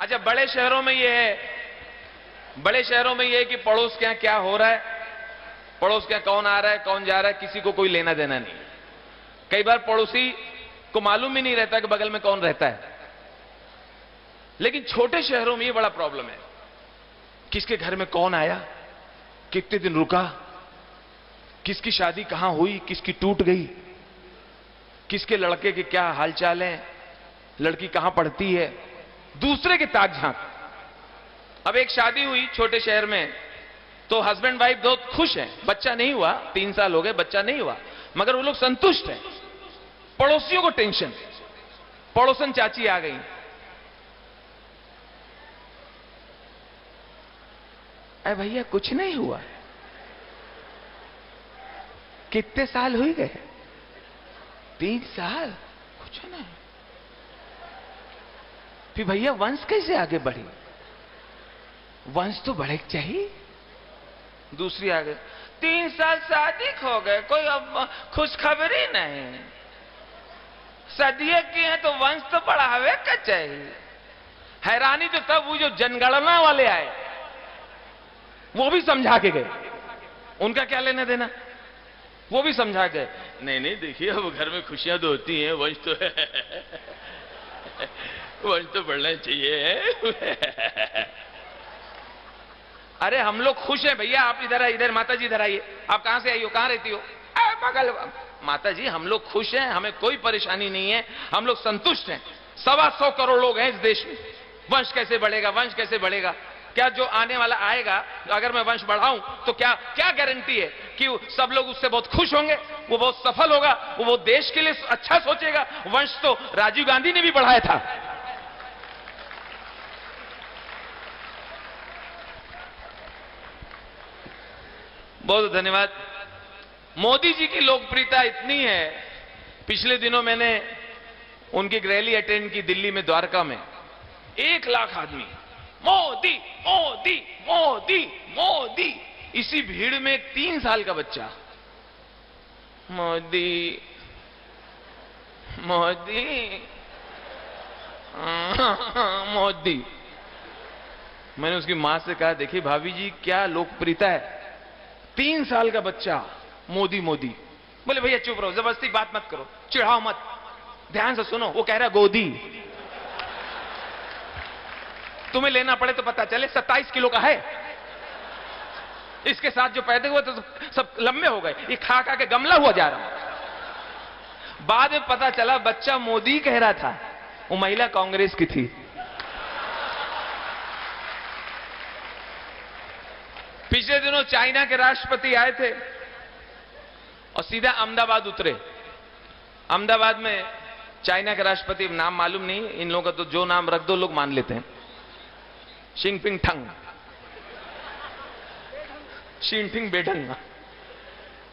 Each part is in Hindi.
अच्छा, बड़े शहरों में ये है, बड़े शहरों में ये है कि पड़ोस के यहां क्या हो रहा है, पड़ोस के यहां कौन आ रहा है कौन जा रहा है, किसी को कोई लेना देना नहीं। कई बार पड़ोसी को मालूम ही नहीं रहता कि बगल में कौन रहता है। लेकिन छोटे शहरों में ये बड़ा प्रॉब्लम है, किसके घर में कौन आया, कितने दिन रुका, किसकी शादी कहां हुई, किसकी टूट गई, किसके लड़के के क्या हालचाल है, लड़की कहां पढ़ती है, दूसरे के ताक झांक। अब एक शादी हुई छोटे शहर में, तो हस्बैंड वाइफ बहुत खुश हैं, बच्चा नहीं हुआ, 3 साल हो गए, बच्चा नहीं हुआ, मगर वो लोग संतुष्ट हैं। पड़ोसियों को टेंशन, पड़ोसन चाची आ गई, अरे भैया कुछ नहीं हुआ, कितने साल हुए गए, 3 साल, कुछ नहीं। फिर भैया वंश कैसे आगे बढ़ी, वंश तो बढ़े चाहिए। दूसरी आ गई, 3 साल शादी हो गए, कोई अब खुशखबरी नहीं, सदिये की है तो वंश तो बढ़ावे का चाहिए। हैरानी तो तब वो जो जनगणना वाले आए, वो भी समझा के गए, उनका क्या लेना देना, वो भी समझा गए, नहीं नहीं देखिए अब घर में खुशियां तो होती हैं, वंश तो वंश तो बढ़ना चाहिए। अरे हम लोग खुश हैं भैया, आप इधर इधर माता जी इधर आइए, आप कहां से आई हो, कहां रहती हो, बगल। माता जी हम लोग खुश हैं, हमें कोई परेशानी नहीं है, हम लोग संतुष्ट हैं, 125 करोड़ लोग हैं इस देश में, वंश कैसे बढ़ेगा, वंश कैसे बढ़ेगा, क्या जो आने वाला आएगा अगर मैं वंश बढ़ाऊं तो क्या क्या गारंटी है कि सब लोग उससे बहुत खुश होंगे, वो बहुत सफल होगा, वो देश के लिए अच्छा सोचेगा। वंश तो राजीव गांधी ने भी बढ़ाया था। बहुत धन्यवाद। मोदी जी की लोकप्रियता इतनी है, पिछले दिनों मैंने उनकी एक रैली अटेंड की दिल्ली में, द्वारका में, 1 लाख आदमी मोदी मोदी मोदी मोदी। इसी भीड़ में 3 साल का बच्चा मोदी मोदी मोदी। मैंने उसकी मां से कहा, देखिए भाभी जी क्या लोकप्रियता है, 3 साल का बच्चा मोदी मोदी। बोले भैया चुप रहो, जबरदस्ती बात मत करो, चिढ़ाओ मत, ध्यान से सुनो, वो कह रहा गोदी, तुम्हें लेना पड़े तो पता चले 27 किलो का है, इसके साथ जो पैदा हुए तो सब लंबे हो गए, ये खा खा के गमला हुआ जा रहा। बाद में पता चला बच्चा मोदी कह रहा था, वो महिला कांग्रेस की थी। पिछले दिनों चाइना के राष्ट्रपति आए थे और सीधा अहमदाबाद उतरे। अहमदाबाद में चाइना के राष्ट्रपति, नाम मालूम नहीं, इन लोगों का तो जो नाम रख दो लोग मान लेते हैं, शिंगपिंग ठंग, शिंगपिंग बेढंग।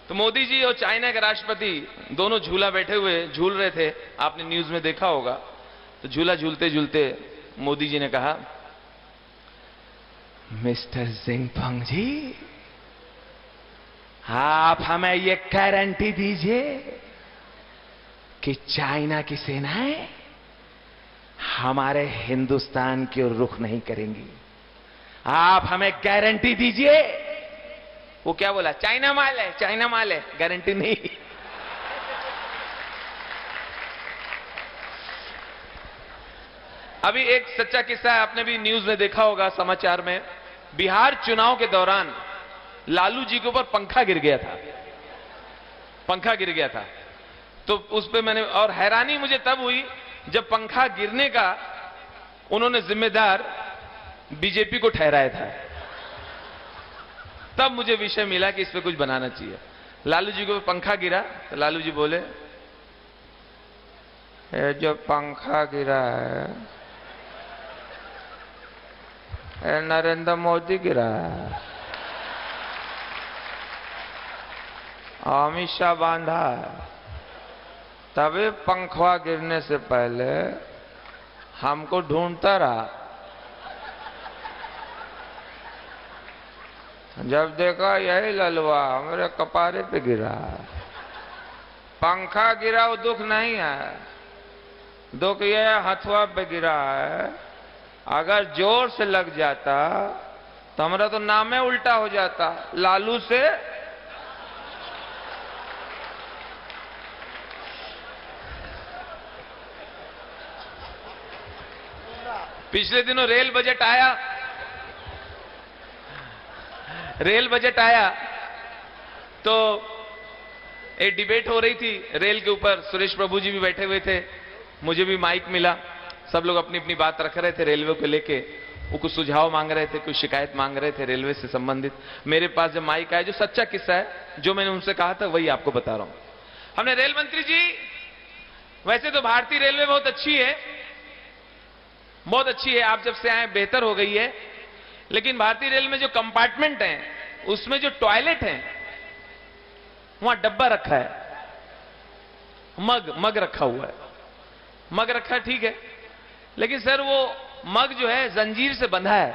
तो मोदी जी और चाइना के राष्ट्रपति दोनों झूला बैठे हुए झूल रहे थे, आपने न्यूज में देखा होगा। तो झूला झूलते झूलते मोदी जी ने कहा, मिस्टर जिनपिंग जी, आप हमें ये गारंटी दीजिए कि चाइना की सेनाएं हमारे हिंदुस्तान की ओर रुख नहीं करेंगी, आप हमें गारंटी दीजिए। वो क्या बोला, चाइना माल है, चाइना माल है, गारंटी नहीं। अभी एक सच्चा किस्सा है, आपने भी न्यूज में देखा होगा, समाचार में, बिहार चुनाव के दौरान लालू जी के ऊपर पंखा गिर गया था, पंखा गिर गया था। तो उस पे मैंने, और हैरानी मुझे तब हुई जब पंखा गिरने का उन्होंने जिम्मेदार बीजेपी को ठहराया था, तब मुझे विषय मिला कि इस पे कुछ बनाना चाहिए। लालू जी को पंखा गिरा तो लालू जी बोले, ये जो पंखा गिरा है ये नरेंद्र मोदी गिरा है, अमित शाह बांधा है, तभी पंखा गिरने से पहले हमको ढूंढता रहा, जब देखा यही ललवा मेरे कपारे पे गिरा। पंखा गिरा वो दुख नहीं है, दुख ये हथुआ पे गिरा है अगर जोर से लग जाता तो हमारा तो नाम है उल्टा हो जाता, लालू से पिछले दिनों रेल बजट आया, रेल बजट आया तो एक डिबेट हो रही थी रेल के ऊपर। सुरेश प्रभु जी भी बैठे हुए थे, मुझे भी माइक मिला, सब लोग अपनी अपनी बात रख रहे थे रेलवे को लेके। वो कुछ सुझाव मांग रहे थे, कुछ शिकायत मांग रहे थे रेलवे से संबंधित। मेरे पास जब माइक आया, जो सच्चा किस्सा है, जो मैंने उनसे कहा था वही आपको बता रहा हूं। हमने रेल मंत्री जी, वैसे तो भारतीय रेलवे बहुत अच्छी है, बहुत अच्छी है, आप जब से आए बेहतर हो गई है, लेकिन भारतीय रेल में जो कंपार्टमेंट है उसमें जो टॉयलेट है वहां डब्बा रखा है, मग रखा हुआ है, मग रखा है, ठीक है, लेकिन सर वो मग जो है जंजीर से बंधा है,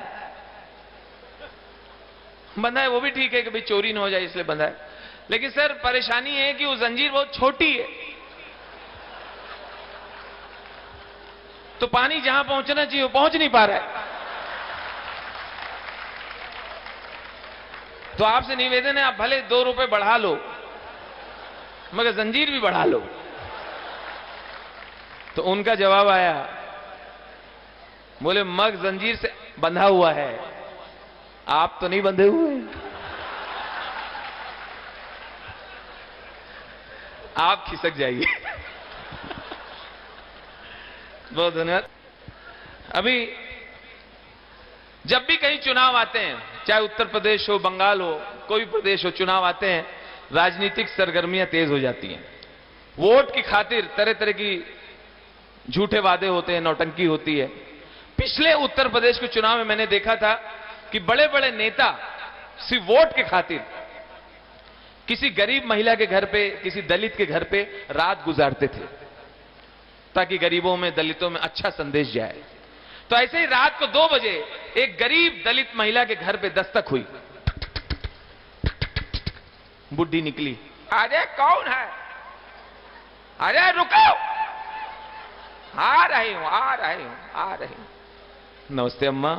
बंधा है, वो भी ठीक है कि भाई चोरी ना हो जाए इसलिए बंधा है, लेकिन सर परेशानी है कि वो जंजीर बहुत छोटी है, तो पानी जहां पहुंचना चाहिए वो पहुंच नहीं पा रहा है। तो आपसे निवेदन है, आप भले 2 रुपए बढ़ा लो मगर जंजीर भी बढ़ा लो। तो उनका जवाब आया, बोले मग जंजीर से बंधा हुआ है, आप तो नहीं बंधे हुए, आप खिसक जाइए। बहुत धन्यवाद। अभी जब भी कहीं चुनाव आते हैं, चाहे उत्तर प्रदेश हो, बंगाल हो, कोई भी प्रदेश हो, चुनाव आते हैं, राजनीतिक सरगर्मियां तेज हो जाती हैं। वोट की खातिर तरह तरह की झूठे वादे होते हैं, नौटंकी होती है। पिछले उत्तर प्रदेश के चुनाव में मैंने देखा था कि बड़े बड़े नेता सिर्फ वोट के खातिर किसी गरीब महिला के घर पे, किसी दलित के घर पे रात गुजारते थे ताकि गरीबों में, दलितों में अच्छा संदेश जाए। तो ऐसे ही रात को 2 बजे एक गरीब दलित महिला के घर पे दस्तक हुई, बुढ़ी निकली, अरे कौन है, अरे रुको, आ रही हूं, आ रही हूं, आ रही हूं। नमस्ते अम्मा।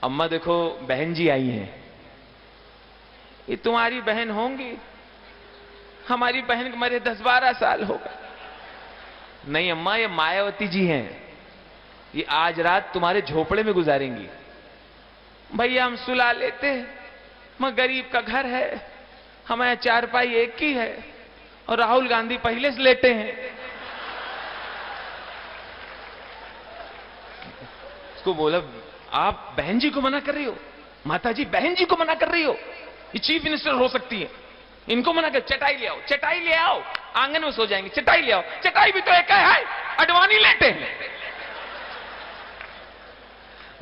अम्मा देखो बहन जी आई हैं। ये तुम्हारी बहन होंगी? हमारी बहन को मरे 10-12 साल हो गए। नहीं अम्मा, ये मायावती जी हैं, ये आज रात तुम्हारे झोपड़े में गुजारेंगी। भैया हम सुला लेते, मगर गरीब का घर है, हमारे चारपाई एक ही है और राहुल गांधी पहले से लेटे हैं। उसको बोला, आप बहन जी को मना कर रही हो? माता जी बहन जी को मना कर रही हो? ये चीफ मिनिस्टर हो सकती है, इनको मना कर। चटाई ले आओ, चटाई ले आओ, आंगन में सो जाएंगे, चटाई ले आओ। चटाई भी तो एक है, अडवाणी लेटे हैं।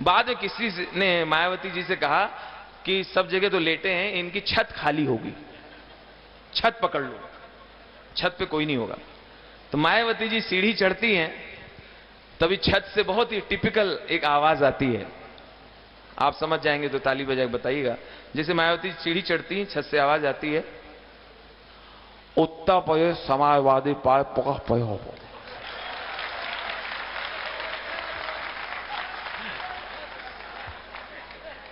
बाद में किसी ने मायावती जी से कहा कि सब जगह तो लेटे हैं, इनकी छत खाली होगी, छत पकड़ लो, छत पे कोई नहीं होगा। तो मायावती जी सीढ़ी चढ़ती हैं, तभी छत से बहुत ही टिपिकल एक आवाज आती है, आप समझ जाएंगे तो ताली बजा के बताइएगा। जैसे मायावती सीढ़ी चढ़ती हैं, छत से आवाज आती है, उत्तर प्रदेश समाजवादी पार्टी पकड़ पे हो,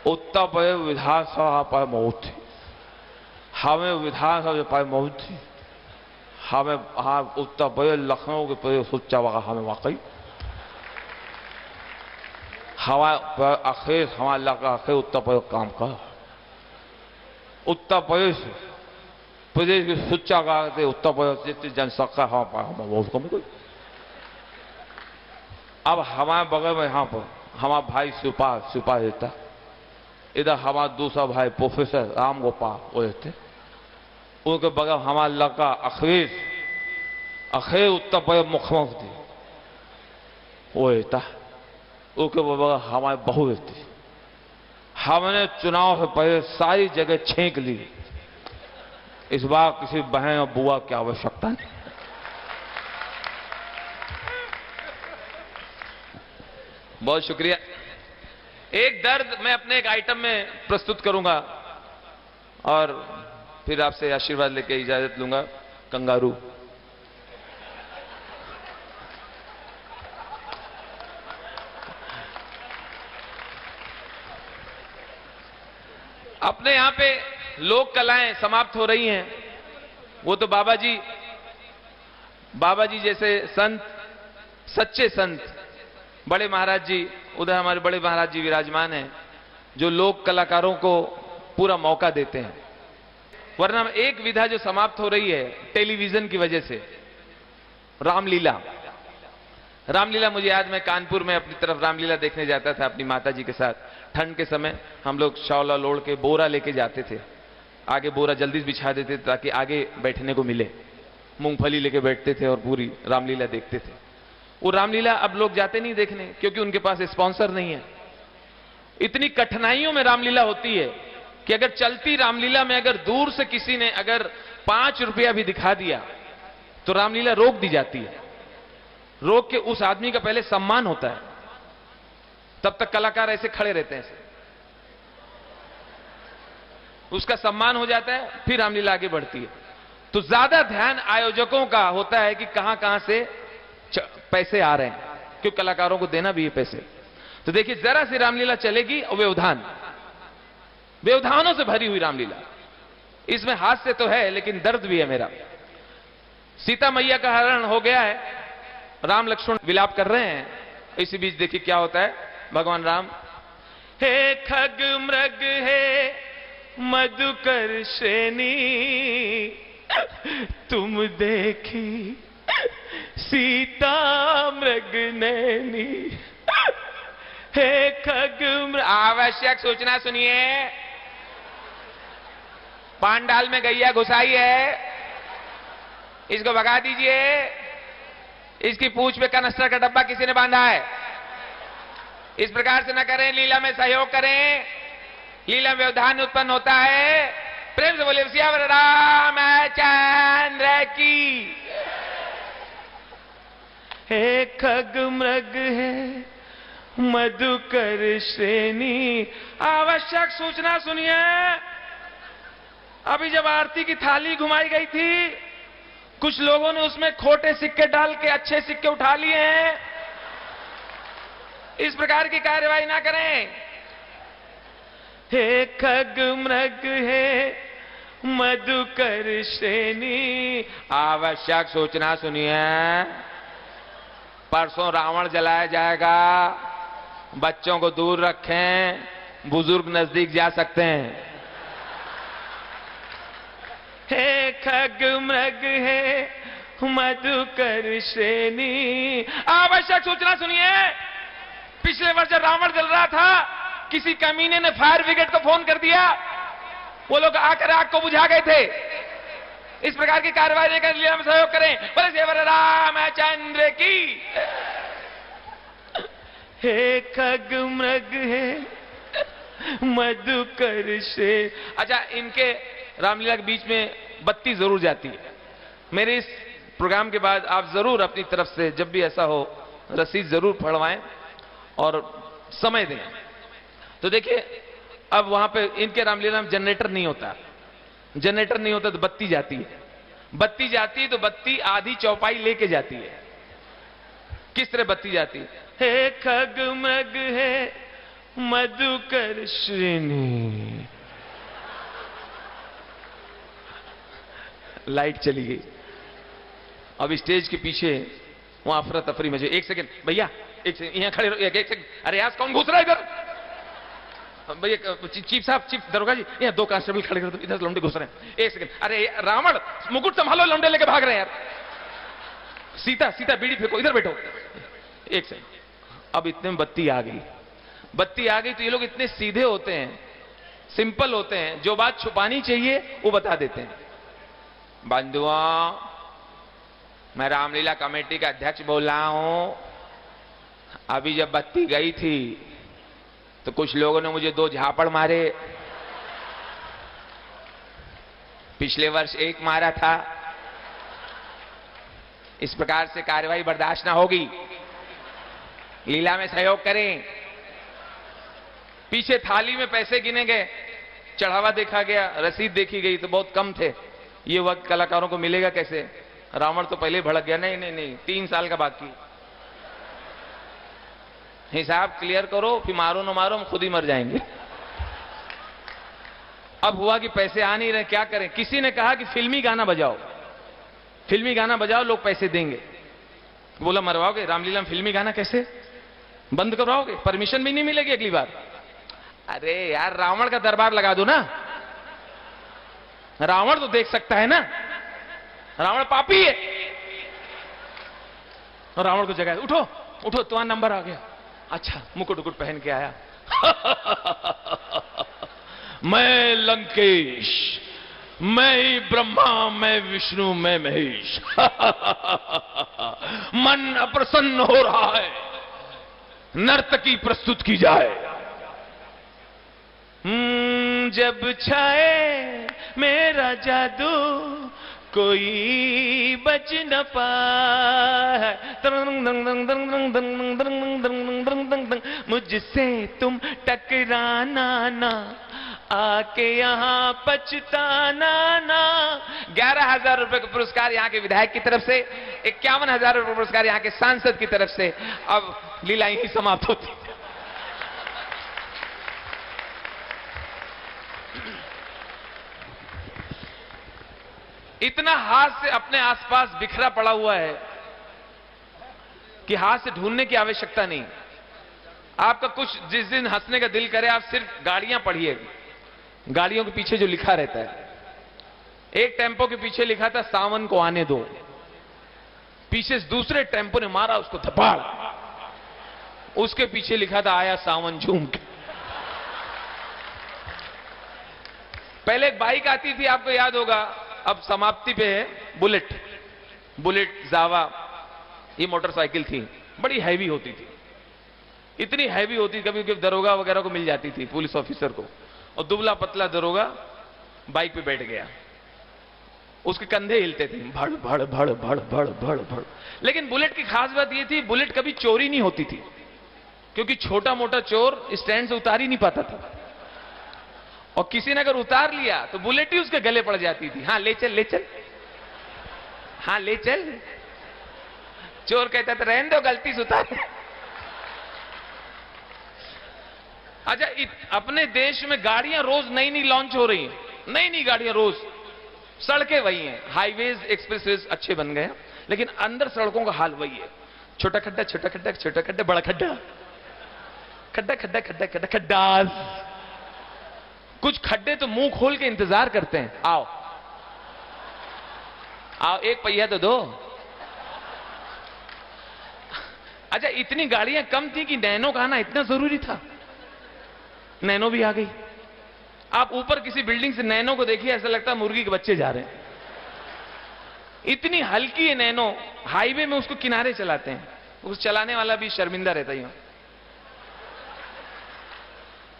उत्तर प्रदेश विधानसभा पर मौत थी, हमें विधानसभा पर मौत थी, हमें उत्तर प्रदेश लखनऊ के प्रदेश सोचा वहां हमें वाकई हमारे अखिर हमारे इलाका आखिर उत्तर प्रदेश काम कर, उत्तर प्रदेश की सुच्चा करते उत्तर प्रदेश जितनी जनसंख्या हमारे बहुत कम कोई। अब हमारे बगल में यहां पर हमारा भाई सिपा रहता, इधर हमारा दूसरा भाई प्रोफेसर राम गोपाल वो रहते, उनके बगल हमारा इलाका अखिर उत्तर प्रदेश मुख्यमंत्री वो रहता, उनके बगल हमारे बहू रहती। हमने चुनाव से पहले सारी जगह छेंक ली, इस बार किसी बहन और बुआ की आवश्यकता नहीं। बहुत शुक्रिया। एक दर्द मैं अपने एक आइटम में प्रस्तुत करूंगा और फिर आपसे आशीर्वाद लेके इजाजत लूंगा। कंगारू। अपने यहां पे लोक कलाएं समाप्त हो रही हैं। वो तो बाबा जी जैसे संत, सच्चे संत, बड़े महाराज जी, उधर हमारे बड़े महाराज जी विराजमान हैं, जो लोक कलाकारों को पूरा मौका देते हैं। वरना एक विधा जो समाप्त हो रही है टेलीविजन की वजह से, रामलीला। रामलीला मुझे याद, मैं कानपुर में अपनी तरफ रामलीला देखने जाता था अपनी माता जी के साथ। ठंड के समय हम लोग शौला लोड़ के बोरा लेके जाते थे, आगे बोरा जल्दी से बिछा देते थे ताकि आगे बैठने को मिले। मूंगफली लेके बैठते थे और पूरी रामलीला देखते थे। वो रामलीला अब लोग जाते नहीं देखने, क्योंकि उनके पास स्पॉन्सर नहीं है। इतनी कठिनाइयों में रामलीला होती है कि अगर चलती रामलीला में अगर दूर से किसी ने अगर 5 रुपया भी दिखा दिया तो रामलीला रोक दी जाती है। रोक के उस आदमी का पहले सम्मान होता है, तब तक कलाकार ऐसे खड़े रहते हैं, उसका सम्मान हो जाता है, फिर रामलीला आगे बढ़ती है। तो ज्यादा ध्यान आयोजकों का होता है कि कहां कहां से पैसे आ रहे हैं, क्योंकि कलाकारों को देना भी है पैसे। तो देखिए, जरा सी रामलीला चलेगी और व्यवधानों से भरी हुई रामलीला। इसमें हास्य तो है लेकिन दर्द भी है मेरा। सीता मैया का हरण हो गया है, राम लक्ष्मण विलाप कर रहे हैं। इसी बीच देखिए क्या होता है। भगवान राम, हे खग मृग हे मधुकर श्रेणी, तुम देखी सीता मृग नैनी। हे खग मृग, आवश्यक सूचना सुनिए, पांडाल में गैया घुसाई है, इसको भगा दीजिए। इसकी पूंछ पे कनस्तर का डब्बा किसी ने बांधा है। इस प्रकार से न करें, लीला में सहयोग करें, लीला में व्यवधान उत्पन्न होता है। प्रेम से बोले सियावर रामचंद्र की। हे खग मृग है मधुकर श्रेणी, आवश्यक सूचना सुनिए। अभी जब आरती की थाली घुमाई गई थी, कुछ लोगों ने उसमें खोटे सिक्के डाल के अच्छे सिक्के उठा लिए हैं। इस प्रकार की कार्यवाही ना करें। हे खग मृग है मधुकर श्रेणी, आवश्यक सूचना सुनिए। परसों रावण जलाया जाएगा, बच्चों को दूर रखें, बुजुर्ग नजदीक जा सकते हैं। हे खग मृग है मधुकर श्रेणी, आवश्यक सूचना सुनिए। पिछले वर्ष जब रावण जल रहा था, किसी कमीने ने फायर ब्रिगेड को फोन कर दिया, वो लोग आकर आग को बुझा गए थे। इस प्रकार की कार्रवाई कर लीला में सहयोग करें। बोले सेवर रामचंद्र की। हे खग मृग है मधुकर से। अच्छा, इनके रामलीला के बीच में बत्ती जरूर जाती है। मेरे इस प्रोग्राम के बाद आप जरूर अपनी तरफ से जब भी ऐसा हो रसीद जरूर फड़वाएं और समय दें। तो देखिए, अब वहां पे इनके रामलीला में जनरेटर नहीं होता। जनरेटर नहीं होता तो बत्ती जाती है। बत्ती जाती है तो बत्ती आधी चौपाई लेके जाती है। किस तरह बत्ती जाती है? हे खग मृग है मधुकर श्रेणी। लाइट चली गई। अब स्टेज के पीछे वहां अफरा तफरी मचे। एक सेकंड भैया, एक सेकंड यहां खड़े रहो। एक सेकंड, अरे यार कौन घुस रहा है इधर? भैया चीफ साहब, चीफ दरोगा जी, यहाँ 2 कांस्टेबल खड़े कर दो, इधर लौंडे घुस रहे हैं। एक सेकंड, अरे रावण मुकुट संभालो, लौंडे लेके भाग रहे हैं यार। सीता बीड़ी फेंको, इधर बैठो। एक सेकंड, अब इतने में बत्ती आ गई। बत्ती आ गई तो ये लोग इतने सीधे होते हैं, सिंपल होते हैं, जो बात छुपानी चाहिए वो बता देते हैं। बंधुओं, मैं रामलीला कमेटी का अध्यक्ष बोल रहा हूं। अभी जब बत्ती गई थी तो कुछ लोगों ने मुझे 2 झापड़ मारे। पिछले वर्ष 1 मारा था। इस प्रकार से कार्रवाई बर्दाश्त ना होगी। लीला में सहयोग करें। पीछे थाली में पैसे गिने गए, चढ़ावा देखा गया, रसीद देखी गई तो बहुत कम थे। ये वक्त कलाकारों को मिलेगा कैसे? रावण तो पहले भड़क गया। नहीं, 3 साल का बाकी। हिसाब क्लियर करो, फिर मारो न मारो, हम खुद ही मर जाएंगे। अब हुआ कि पैसे आ नहीं रहे, क्या करें? किसी ने कहा कि फिल्मी गाना बजाओ, फिल्मी गाना बजाओ, लोग पैसे देंगे। बोला मरवाओगे रामलीला में फिल्मी गाना कैसे? बंद करवाओगे? परमिशन भी नहीं मिलेगी अगली बार। अरे यार रावण का दरबार लगा दो ना, रावण तो देख सकता है ना, रावण पापी है। और रावण को जगाया, उठो उठो तुम्हारा नंबर आ गया। अच्छा मुकुट उकुट पहन के आया। मैं लंकेश, मैं ही ब्रह्मा, मैं विष्णु, मैं महेश। मन अप्रसन्न हो रहा है, नर्तकी प्रस्तुत की जाए। जब छाए मेरा जादू कोई बच न पाए, मुझसे तुम टकराना ना, आके यहाँ पछताना ना। 11,000 रुपए का पुरस्कार यहाँ के विधायक की तरफ से, 51,000 रुपए पुरस्कार यहाँ के सांसद की तरफ से। अब लीला यही समाप्त होती। इतना हाथ से अपने आसपास बिखरा पड़ा हुआ है कि हाथ से ढूंढने की आवश्यकता नहीं। आपका कुछ जिस दिन हंसने का दिल करे, आप सिर्फ गाड़ियां पढ़िए, गाड़ियों के पीछे जो लिखा रहता है। एक टेम्पो के पीछे लिखा था सावन को आने दो, पीछे से दूसरे टेम्पो ने मारा उसको धपाड़, उसके पीछे लिखा था आया सावन झूम के। पहले एक बाइक आती थी, आपको याद होगा, अब समाप्ति पे है बुलेट, बुलेट जावा, ये मोटरसाइकिल थी, बड़ी हैवी होती थी, इतनी हैवी होती, कभी कभी दरोगा वगैरह को मिल जाती थी, पुलिस ऑफिसर को। और दुबला पतला दरोगा बाइक पे बैठ गया, उसके कंधे हिलते थे, भड़ भड़ भड़ भड़ भड़ भड़ भड़। लेकिन बुलेट की खास बात यह थी, बुलेट कभी चोरी नहीं होती थी, क्योंकि छोटा मोटा चोर स्टैंड से उतार ही नहीं पाता था। और किसी ने अगर उतार लिया तो बुलेट ही उसके गले पड़ जाती थी। हाँ ले चल ले चल, हाँ ले चल। चोर कहता था रहने दो, गलती से उतार। अच्छा अपने देश में गाड़ियां रोज नई नई लॉन्च हो रही हैं, नई नई गाड़ियां रोज। सड़कें वही हैं, हाईवेज एक्सप्रेसवेज अच्छे बन गए हैं, लेकिन अंदर सड़कों का हाल वही है। छोटा खड्डा छोटा खड्डा छोटा खड्डा बड़ा खड्डा, खड्डा खड्डा खड्डा खड्डा खड्डा। कुछ खड्डे तो मुंह खोल के इंतजार करते हैं, आओ आओ एक पहिया तो दो। अच्छा इतनी गाड़ियां कम थी कि नैनो का आना इतना जरूरी था, नैनो भी आ गई। आप ऊपर किसी बिल्डिंग से नैनो को देखिए, ऐसा लगता है मुर्गी के बच्चे जा रहे हैं, इतनी हल्की है नैनो। हाईवे में उसको किनारे चलाते हैं, उस चलाने वाला भी शर्मिंदा रहता है।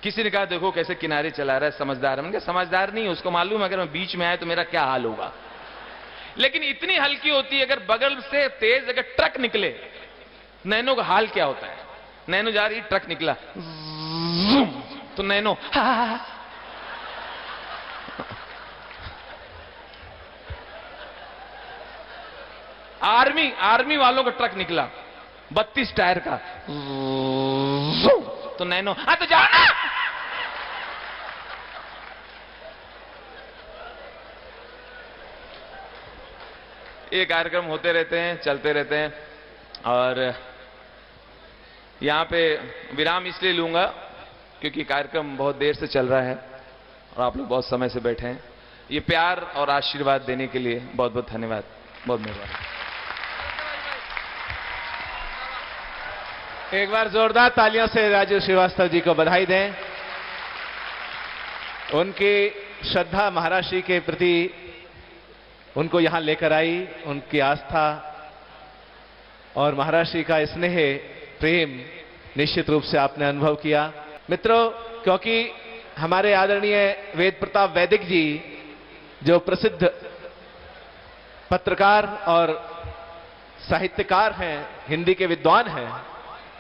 किसी ने कहा देखो कैसे किनारे चला रहा है, समझदार है। मैंने कहा समझदार नहीं, उसको मालूम है अगर मैं बीच में आया तो मेरा क्या हाल होगा। लेकिन इतनी हल्की होती है, अगर बगल से तेज अगर ट्रक निकले, नैनो का हाल क्या होता है। नैनो जा रही, ट्रक निकला तो नैनो आर्मी वालों का ट्रक निकला 32 टायर का, तो नैनो तो जाओ ना। ये कार्यक्रम होते रहते हैं, चलते रहते हैं। और यहां पे विराम इसलिए लूंगा क्योंकि कार्यक्रम बहुत देर से चल रहा है और आप लोग बहुत समय से बैठे हैं। ये प्यार और आशीर्वाद देने के लिए बहुत बहुत धन्यवाद, बहुत मेहरबानी। एक बार जोरदार तालियों से राजू श्रीवास्तव जी को बधाई दें। उनकी श्रद्धा महाराज श्री के प्रति उनको यहां लेकर आई, उनकी आस्था और महाराज श्री का स्नेह प्रेम निश्चित रूप से आपने अनुभव किया। मित्रों, क्योंकि हमारे आदरणीय वेद प्रताप वैदिक जी जो प्रसिद्ध पत्रकार और साहित्यकार हैं, हिंदी के विद्वान हैं,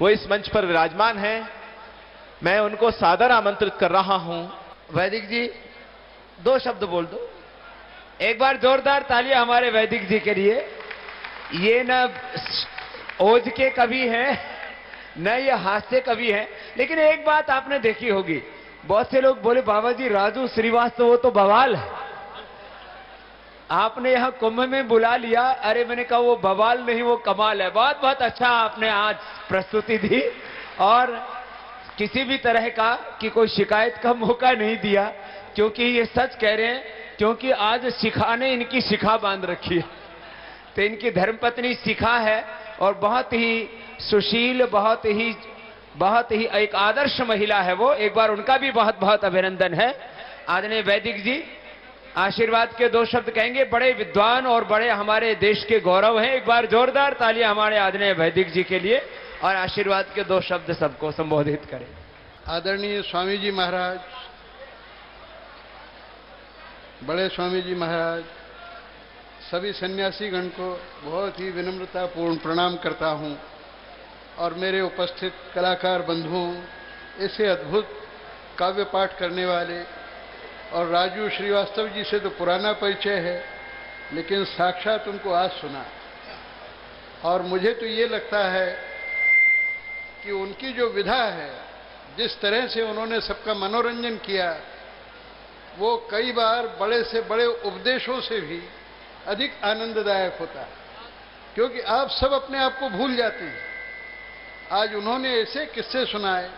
वो इस मंच पर विराजमान हैं। मैं उनको सादर आमंत्रित कर रहा हूं। वैदिक जी 2 शब्द बोल दो। एक बार जोरदार तालियां हमारे वैदिक जी के लिए। ये न ओज के कवि हैं, न ये हास्य कवि हैं, लेकिन एक बात आपने देखी होगी, बहुत से लोग बोले बाबा जी राजू श्रीवास्तव वो तो बवाल है, आपने यहां कुंभ में बुला लिया। अरे मैंने कहा वो बवाल नहीं वो कमाल है। बहुत बहुत अच्छा आपने आज प्रस्तुति दी और किसी भी तरह का कि कोई शिकायत का मौका नहीं दिया, क्योंकि ये सच कह रहे हैं, क्योंकि आज शिखा ने इनकी शिखा बांध रखी है। तो इनकी धर्मपत्नी शिखा है और बहुत ही सुशील, बहुत ही एक आदर्श महिला है वो। एक बार उनका भी बहुत बहुत अभिनंदन है। आदरणीय वैदिक जी आशीर्वाद के 2 शब्द कहेंगे। बड़े विद्वान और बड़े हमारे देश के गौरव हैं। एक बार जोरदार तालियां हमारे आदरणीय वैदिक जी के लिए और आशीर्वाद के 2 शब्द सबको संबोधित करें। आदरणीय स्वामी जी महाराज, बड़े स्वामी जी महाराज, सभी सन्यासी गण को बहुत ही विनम्रतापूर्ण प्रणाम करता हूं और मेरे उपस्थित कलाकार बंधुओं, ऐसे अद्भुत काव्य पाठ करने वाले, और राजू श्रीवास्तव जी से तो पुराना परिचय है, लेकिन साक्षात उनको आज सुना और मुझे तो ये लगता है कि उनकी जो विधा है, जिस तरह से उन्होंने सबका मनोरंजन किया, वो कई बार बड़े से बड़े उपदेशों से भी अधिक आनंददायक होता है, क्योंकि आप सब अपने आप को भूल जाते हैं। आज उन्होंने ऐसे किस्से सुनाए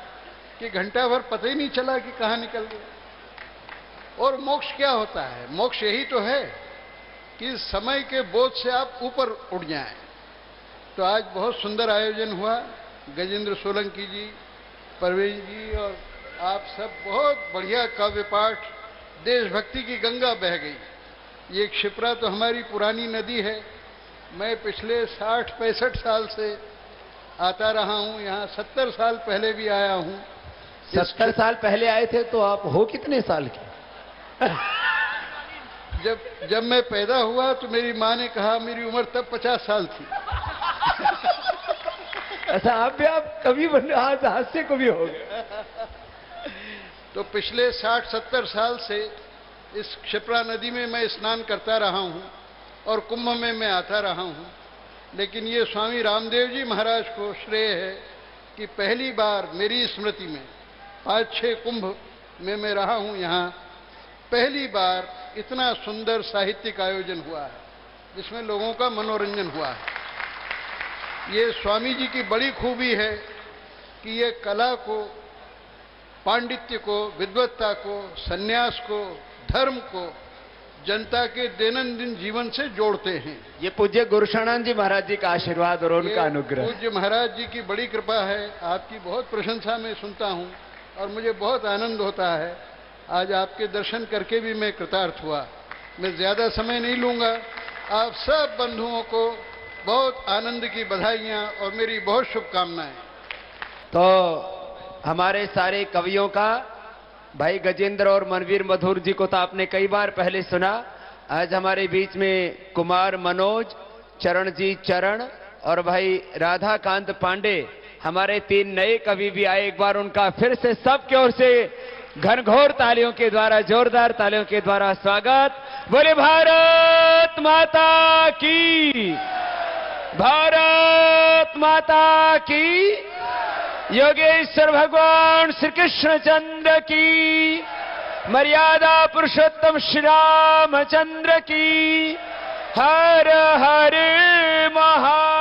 कि घंटा भर पता ही नहीं चला कि कहाँ निकल गया। और मोक्ष क्या होता है? मोक्ष यही तो है कि समय के बोझ से आप ऊपर उठ जाएं। तो आज बहुत सुंदर आयोजन हुआ। गजेंद्र सोलंकी जी, परवेज जी और आप सब बहुत बढ़िया काव्य पाठ, देशभक्ति की गंगा बह गई। ये क्षिप्रा तो हमारी पुरानी नदी है। मैं पिछले 60-65 साल से आता रहा हूं यहाँ। 70 साल पहले भी आया हूं। 70 साल पहले आए थे तो आप हो कितने साल के? जब मैं पैदा हुआ तो मेरी माँ ने कहा, मेरी उम्र तब 50 साल थी। ऐसा आप कभी आज हास्य को भी हो गए। तो पिछले 60-70 साल से इस क्षिप्रा नदी में मैं स्नान करता रहा हूं और कुंभ में मैं आता रहा हूं। लेकिन ये स्वामी रामदेव जी महाराज को श्रेय है कि पहली बार मेरी स्मृति में 5-6 कुंभ में मैं रहा हूं यहाँ, पहली बार इतना सुंदर साहित्यिक आयोजन हुआ है जिसमें लोगों का मनोरंजन हुआ है। ये स्वामी जी की बड़ी खूबी है कि ये कला को, पांडित्य को, विद्वत्ता को, सन्यास को, धर्म को जनता के दैनंदिन जीवन से जोड़ते हैं। ये पूज्य गुरुशरण जी महाराज जी का आशीर्वाद और उनका अनुग्रह। पूज्य महाराज जी की बड़ी कृपा है। आपकी बहुत प्रशंसा मैं सुनता हूं और मुझे बहुत आनंद होता है। आज आपके दर्शन करके भी मैं कृतार्थ हुआ। मैं ज्यादा समय नहीं लूंगा। आप सब बंधुओं को बहुत आनंद की बधाइयां और मेरी बहुत शुभकामनाएं। तो हमारे सारे कवियों का, भाई गजेंद्र और मनवीर मधुर जी को तो आपने कई बार पहले सुना। आज हमारे बीच में कुमार मनोज, चरण जी चरण और भाई राधाकांत पांडे, हमारे 3 नए कवि भी आए। एक बार उनका फिर से सबकी ओर से घनघोर तालियों के द्वारा, जोरदार तालियों के द्वारा स्वागत। बोले भारत माता की, भारत माता की, योगेश्वर भगवान श्री कृष्ण चंद्र की, मर्यादा पुरुषोत्तम श्री रामचंद्र की। हर हर महा